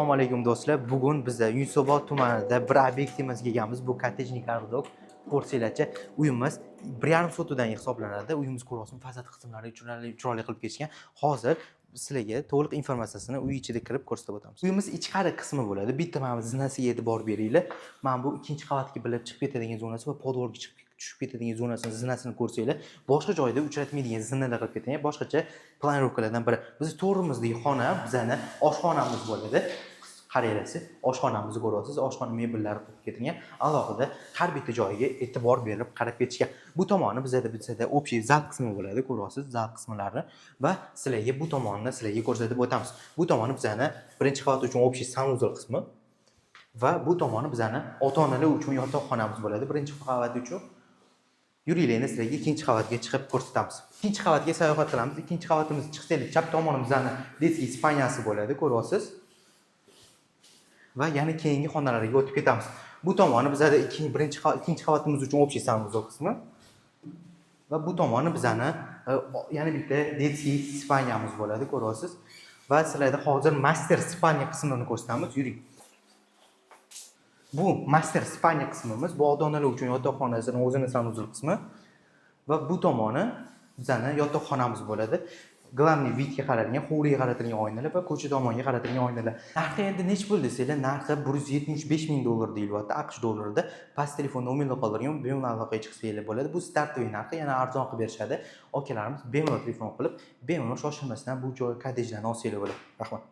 Assalomu alaykum do'stlar. Bugun bizda Yunusobod tumanida bir obyektimizga kelganmiz. Bu kottejniy gardok porsiyacha uyimiz 1,5 sotudan hisoblanadi. Uyimiz ko'rasiz, fasad qismlari chiroyli qilib ketishgan. Hozir sizlarga to'liq informatsiyasini uy ichida kirib ko'rsatib o'tamiz. Uyimiz ichkari qismi bo'ladi. Bitta mana zinasiga e'tibor beringlar. Mana bu ikkinchi qavatga bilib chiqib ketadigan zonasi va podvolga tushib ketadigan zonasini, zinasini ko'rsanglar, boshqa joyda uchratmaydigan zinalar qilib ketgan. Boshqacha planirovkalardan biri. Biz to'g'rimizdagi xona bizani oshxonamiz bo'ladi. Qaraysiz, oshxonamizni ko'ryapsiz. Oshxona mebellari qo'yib ketilgan. Alohida har bitta joyiga e'tibor berib qarab ketishgan. Bu tomoni bizda общий zal qismi bo'ladi, ko'ryapsiz, zal qismlari va sizlarga bu tomonni sizlarga ko'rsatib o'tamiz. Bu tomoni bizani birinchi qavat uchun общий sanuzol qismi va bu tomoni bizani ota-onalar uchun yotoqxonamiz bo'ladi. Birinchi qavat uchun yuringlarni sizlarga ikkinchi qavatga chiqib ko'rsatamiz. Ikkinchi qavatga sayohat qilamiz. Ikkinchi qavatimiz chiqsangiz chap tomonimizdan detskiy spaniyasi bo'ladi, ko'ryapsiz. Va yana keyingi xonalarga o'tib ketamiz. Bu tomoni bizada ikkinchi qavatimiz uchun общий sanuzol qismi va bu tomoni bizani yana bitta detskiy spaniyamiz bo'ladi, ko'ryapsiz. Va sizlarga hozir master spaniya qismini ko'rsatamiz. Yuring. Bu master spaniya qismimiz, bu ota-onalar uchun yotoqxonasining o'zini sanuzol qismi va bu tomoni bizani yotoqxonamiz bo'ladi. Главный vidga qaratilgan, hovliga qaratilgan oynalar va ko'cha tomonga qaratilgan oynalar. Narxi endi nech pul desanglar, narxi $175,000 deyilyapti AQSh dollarida. Past telefon nomerda qoldirgan, bemalol aloqaga chiqsanglar bo'ladi. Bu startoviy narxi, yana arzon qilib berishadi. Akalarimiz bemalol telefon qilib, bemalol shoshilmasdan bu joy kottejlarni olsanglar bo'ladi. Rahmat.